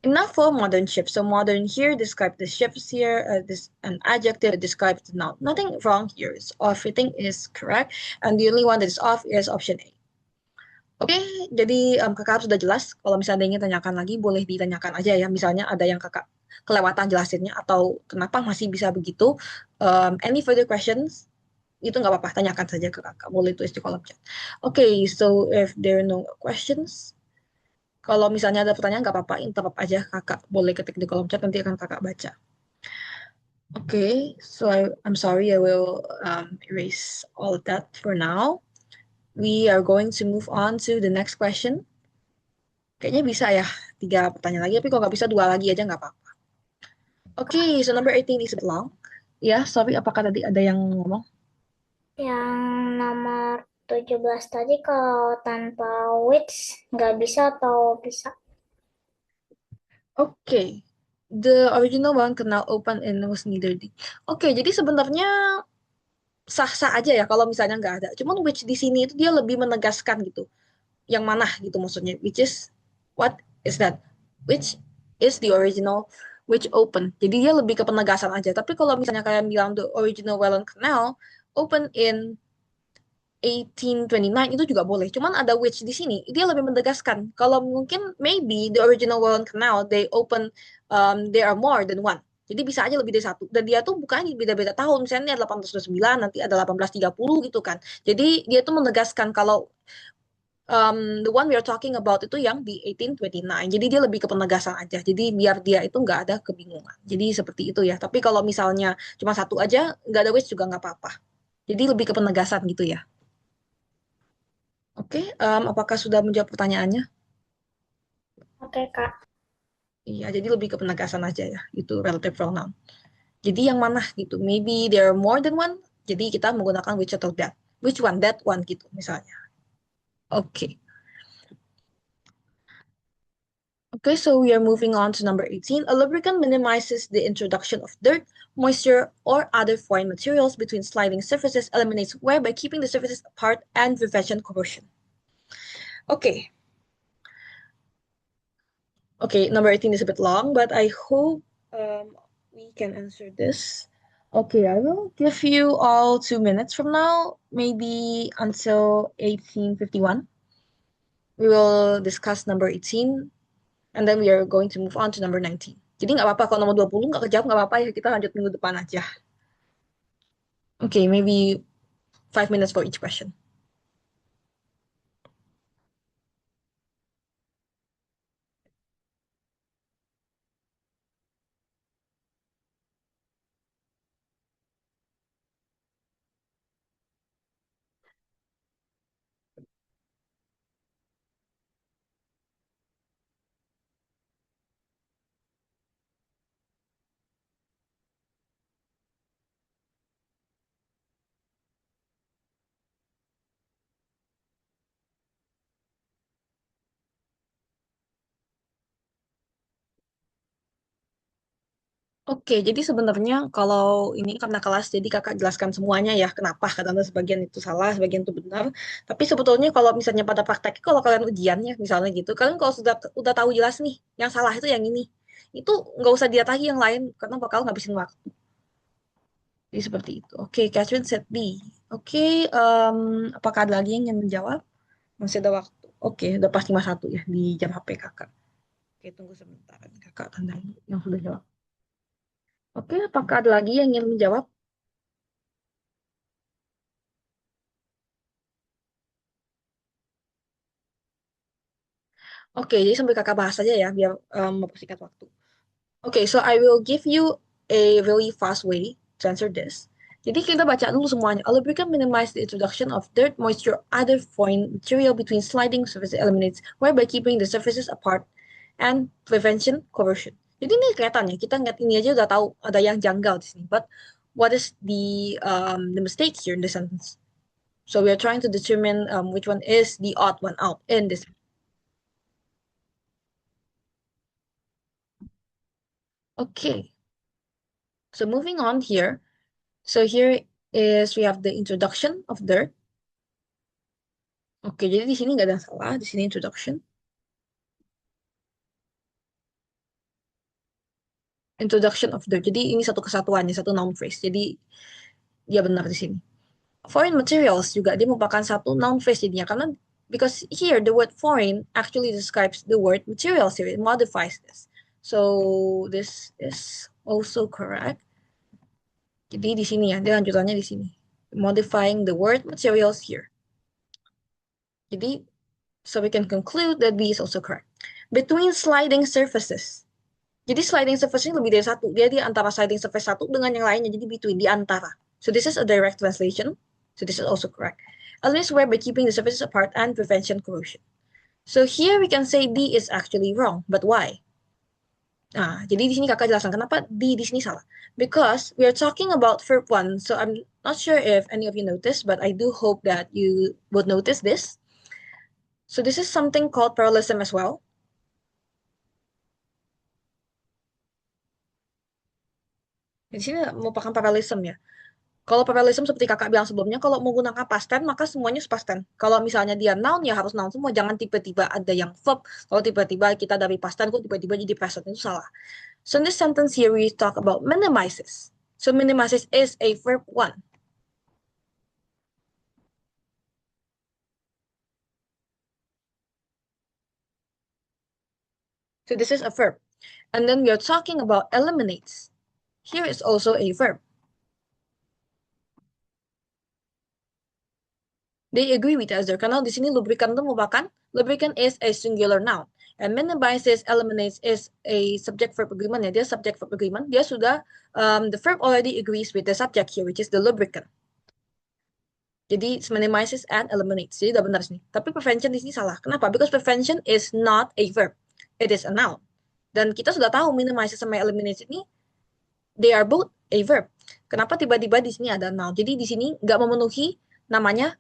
Enough for modern ships. So modern here describe the ships here. This an adjective that describes the noun. Nothing wrong here. It's everything is correct. And the only one that is off is option A. Oke, jadi kakak sudah jelas. Kalau misalnya ada yang ingin tanyakan lagi, boleh ditanyakan aja ya. Misalnya ada yang kakak kelewatan jelasinnya atau kenapa masih bisa begitu. Any further questions? Itu nggak apa-apa, tanyakan saja ke kakak. Boleh tulis di kolom chat. Oke, so if there are no questions, kalau misalnya ada pertanyaan nggak apa-apa, interrupt aja kakak. Boleh ketik di kolom chat, nanti akan kakak baca. Okay, so I'm sorry, I will erase all of that for now. We are going to move on to the next question. Kayaknya bisa ya, 3 pertanyaan lagi, tapi kalau nggak bisa 2 lagi aja nggak apa-apa. Okay, so number 18 is a bit long. Ya, sorry, apakah tadi ada yang ngomong? Yang nomor 17 tadi kalau tanpa which nggak bisa atau bisa? Okay, the original one cannot open and was neither the. Oke, jadi sebenarnya sah-sah aja ya kalau misalnya nggak ada. Cuman which di sini itu dia lebih menegaskan gitu. Yang mana gitu maksudnya. Which is, what is that? Which is the original, which open. Jadi dia lebih ke penegasan aja. Tapi kalau misalnya kalian bilang the original Welland Canal open in 1829 itu juga boleh. Cuman ada which di sini, dia lebih menegaskan. Kalau mungkin maybe the original Welland Canal they open, there are more than one. Jadi bisa aja lebih dari satu. Dan dia tuh bukannya beda-beda tahun. Misalnya ini ada 1829, nanti ada 1830 gitu kan. Jadi dia tuh menegaskan kalau the one we are talking about itu yang di 1829. Jadi dia lebih ke penegasan aja. Jadi biar dia itu nggak ada kebingungan. Jadi seperti itu ya. Tapi kalau misalnya cuma satu aja, nggak ada which juga nggak apa-apa. Jadi lebih ke penegasan gitu ya. Oke, apakah sudah menjawab pertanyaannya? Oke, Kak. Iya, jadi lebih ke penegasan aja ya. Itu relative pronoun. Jadi yang mana gitu? Maybe there are more than one. Jadi kita menggunakan which atau that. Which one, that one gitu misalnya. Oke. Okay, so we are moving on to number 18. A lubricant minimizes the introduction of dirt, moisture, or other foreign materials between sliding surfaces, eliminates wear by keeping the surfaces apart, and prevention corrosion. Okay. Okay, number 18 is a bit long, but I hope we can answer this. Okay, I will give you all 2 minutes from now, maybe until 1851. We will discuss number 18, and then we are going to move on to number 19. Jadi nggak apa-apa kalau nomor 20 nggak kejawab nggak apa-apa ya, kita lanjut minggu depan aja. Okay, maybe 5 minutes for each question. Oke, jadi sebenarnya kalau ini karena kelas, jadi kakak jelaskan semuanya ya, kenapa karena sebagian itu salah, sebagian itu benar. Tapi sebetulnya kalau misalnya pada praktek, kalau kalian ujiannya misalnya gitu, kalian kalau sudah tahu jelas nih, yang salah itu yang ini, itu nggak usah dilihat lagi yang lain, karena bakal ngabisin waktu. Jadi seperti itu. Oke, Catherine set B. Oke, apakah ada lagi yang ingin menjawab? Masih ada waktu. Oke, udah pas 51 ya di jam HP kakak. Oke, tunggu sebentar. Kakak tandai yang sudah jawab. Oke, apakah ada lagi yang ingin menjawab? Oke, jadi sambil kakak bahas aja ya, biar mempersingkat waktu. Oke, so I will give you a really fast way to answer this. Jadi kita baca dulu semuanya. A lubricant minimize the introduction of dirt, moisture, other foreign material between sliding surface eliminates, whereby keeping the surfaces apart and prevention corrosion. Jadi ini kelihatan ya, kita ngeliat ini aja udah tahu ada yang janggal di sini. But what is the mistake here in this sentence? So we are trying to determine which one is the odd one out in this. Okay, so moving on here. So here is we have the introduction of dirt. Oke, jadi di sini nggak ada yang salah. Di sini introduction. Introduction of dirt. Jadi ini satu kesatuannya, satu noun phrase. Jadi dia benar di sini. Foreign materials juga dia merupakan satu noun phrase jadinya karena because here the word foreign actually describes the word materials here. It modifies this. So this is also correct. Jadi di sini ya, dia lanjutannya di sini. Modifying the word materials here. Jadi so we can conclude that B is also correct. Between sliding surfaces. Jadi sliding surface ini lebih dari satu. Dia di antara sliding surface satu dengan yang lainnya. Jadi between, di antara. So this is a direct translation. So this is also correct. Eliminates wear by keeping the surfaces apart and prevention corrosion. So here we can say D is actually wrong. But why? Nah, jadi di sini kakak jelaskan kenapa di sini salah. Because we are talking about verb one, so I'm not sure if any of you noticed, but I do hope that you would notice this. So this is something called parallelism as well. Di sini merupakan parallelism ya. Kalau parallelism seperti kakak bilang sebelumnya, kalau menggunakan past tense maka semuanya past tense. Kalau misalnya dia noun ya harus noun semua, jangan tiba-tiba ada yang verb. Kalau tiba-tiba kita dari past tense kok tiba-tiba jadi present itu salah. So in this sentence here we talk about minimizes. So minimizes is a verb one. So this is a verb. And then we are talking about eliminates. Here is also a verb. They agree with us there. Karena di sini lubricant itu merupakan lubricant is a singular noun. And minimizes, eliminates is a subject verb agreement ya. Dia subject verb agreement. Dia sudah the verb already agrees with the subject here, which is the lubricant. Jadi minimizes and eliminates. Jadi udah benar sini. Tapi prevention di sini salah. Kenapa? Because prevention is not a verb. It is a noun. Dan kita sudah tahu minimizes sama eliminates ini they are both a verb. Kenapa tiba-tiba di sini ada noun? Jadi di sini nggak memenuhi namanya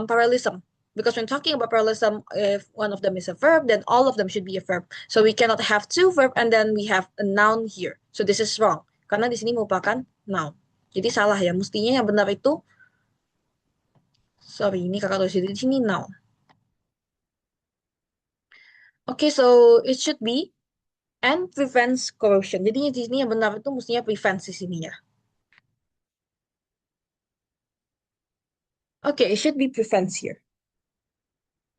parallelism. Because when talking about parallelism, if one of them is a verb, then all of them should be a verb. So we cannot have two verb and then we have a noun here. So this is wrong. Karena di sini merupakan noun. Jadi salah ya. Mestinya yang benar itu, sorry, ini kakak tulis di sini noun. Okay, so it should be and prevents corrosion. Jadi di sini yang benar itu mestinya prevents di sini ya. Okay, it should be prevents here.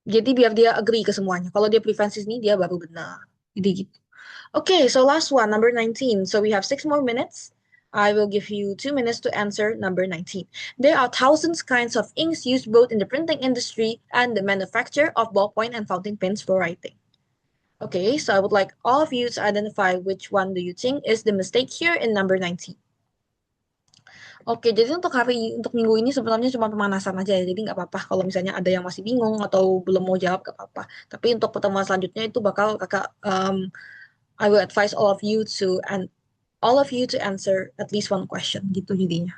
Jadi biar dia agree ke semuanya. Kalau dia prevents ini, dia baru benar. Jadi gitu. Okay, so last one, number 19. So we have 6 more minutes. I will give you 2 minutes to answer number 19. There are thousands kinds of inks used both in the printing industry and the manufacture of ballpoint and fountain pens for writing. Okay, so I would like all of you to identify which one do you think is the mistake here in number 19. Oke, jadi untuk minggu ini sebenarnya cuma pemanasan aja ya. Jadi nggak apa-apa kalau misalnya ada yang masih bingung atau belum mau jawab nggak apa-apa. Tapi untuk pertemuan selanjutnya itu bakal kakak I will advise all of you to answer at least one question gitu jadinya.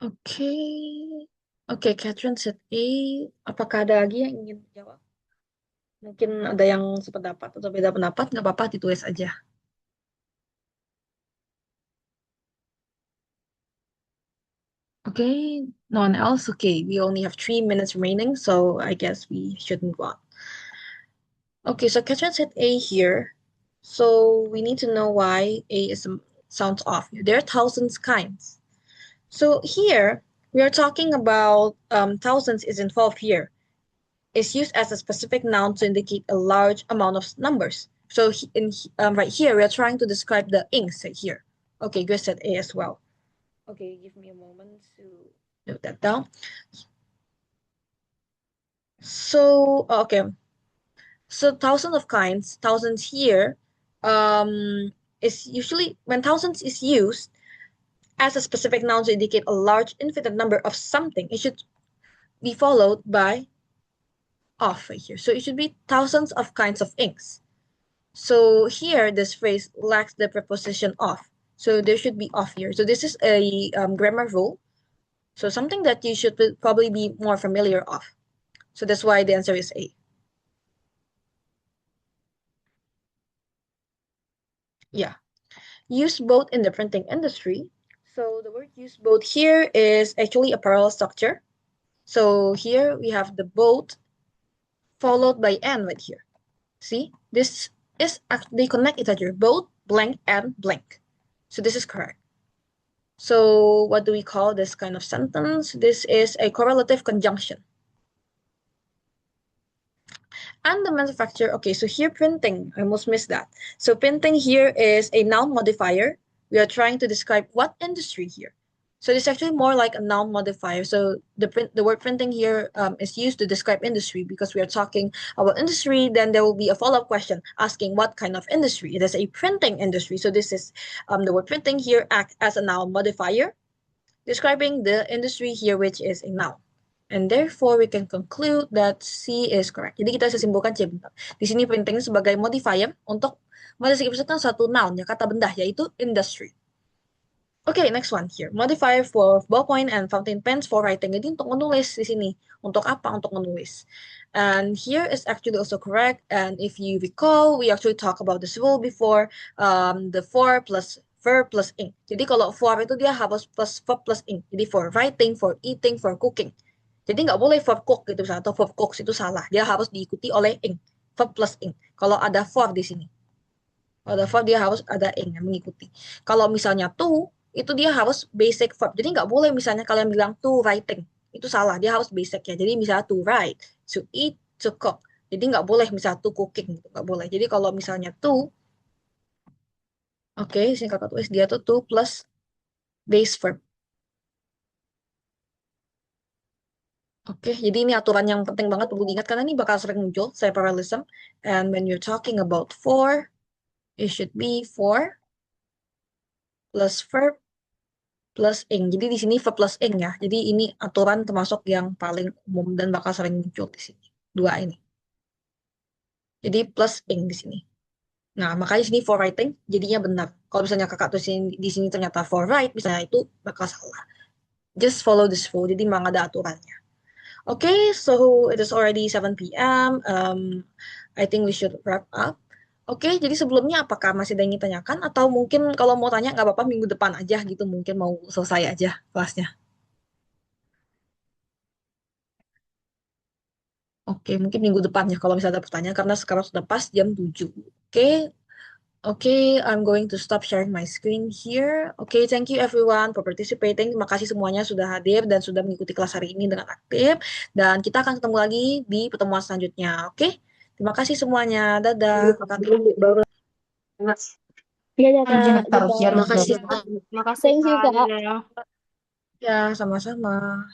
Oke. Oke, Catherine said A. Apakah ada lagi yang ingin jawab? Mungkin ada yang sependapat atau beda pendapat, nggak apa-apa ditulis aja. Okay, no one else? Okay, we only have 3 minutes remaining, so I guess we should move on. Okay, so Catherine said A here. So we need to know why A sounds off. There are thousands kinds. So here we are talking about thousands is involved here. It's used as a specific noun to indicate a large amount of numbers. So right here we are trying to describe the inks right here. Okay, Grace said A as well. Okay, give me a moment to note that down. So okay, so thousands of kinds, thousands here, is usually when thousands is used as a specific noun to indicate a large infinite number of something. be followed by of right here. So it should be thousands of kinds of inks. So here, this phrase lacks the preposition of. So there should be of here. So this is a grammar rule. So something that you should probably be more familiar of. So that's why the answer is A. Yeah. Used both in the printing industry. So the word used both here is actually a parallel structure. So here we have the both followed by N right here. See, this is they connect each other, both blank and blank. So this is correct. So what do we call this kind of sentence? This is a correlative conjunction. And the manufacturer, okay, so here printing, I almost missed that. So printing here is a noun modifier. We are trying to describe what industry here. So it's actually more like a noun modifier. So the word printing here is used to describe industry because we are talking about industry. Then there will be a follow-up question asking what kind of industry. It is a printing industry. So this is the word printing here act as a noun modifier, describing the industry here, which is a noun. And therefore, we can conclude that C is correct. Jadi kita bisa simpulkan C benar. Di sini printing sebagai modifier untuk mendeskripsikan satu noun, ya, kata benda, yaitu industry. Okay, next one here. Modifier for ballpoint and fountain pens for writing. Jadi untuk menulis di sini. Untuk apa? Untuk menulis. And here is actually also correct. And if you recall, we actually talked about this rule before. The for plus verb plus ing. Jadi kalau for itu dia harus plus verb plus ing. Jadi for writing, for eating, for cooking. Jadi nggak boleh verb cook gitu atau verb cooks itu salah. Dia harus diikuti oleh ing. Verb plus ing. Kalau ada for di sini. Kalau ada verb dia harus ada ing yang mengikuti. Kalau misalnya to, itu dia harus basic verb. Jadi nggak boleh misalnya kalian bilang to writing. Itu salah, dia harus basic ya. Jadi misalnya to write, to eat, to cook. Jadi nggak boleh misalnya to cooking. Gitu. Nggak boleh. Jadi kalau misalnya to, oke, sini kakak tulis dia tuh to plus base verb. Oke, jadi ini aturan yang penting banget perlu diingat karena ini bakal sering muncul, saya parallelism. And when you're talking about for, it should be for plus verb plus ing. Jadi di sini verb plus ing ya. Jadi ini aturan termasuk yang paling umum dan bakal sering muncul di sini. Dua ini. Jadi plus ing di sini. Nah, makanya sini for writing jadinya benar. Kalau misalnya kakak tuh di sini ternyata for write, misalnya itu bakal salah. Just follow this rule. Jadi memang ada aturannya. Okay, so it is already 7 p.m. I think we should wrap up. Oke, jadi sebelumnya apakah masih ada yang ingin tanyakan atau mungkin kalau mau tanya nggak apa-apa minggu depan aja gitu, mungkin mau selesai aja kelasnya. Oke, mungkin minggu depan ya kalau misalnya ada pertanyaan karena sekarang sudah pas jam 7. Oke, I'm going to stop sharing my screen here. Oke, thank you everyone for participating. Terima kasih semuanya sudah hadir dan sudah mengikuti kelas hari ini dengan aktif. Dan kita akan ketemu lagi di pertemuan selanjutnya. Oke, terima kasih semuanya. Dadah. Iya, Izin Kak. taruh share Terima kasih. Thank you, Kak. Ya, sama-sama.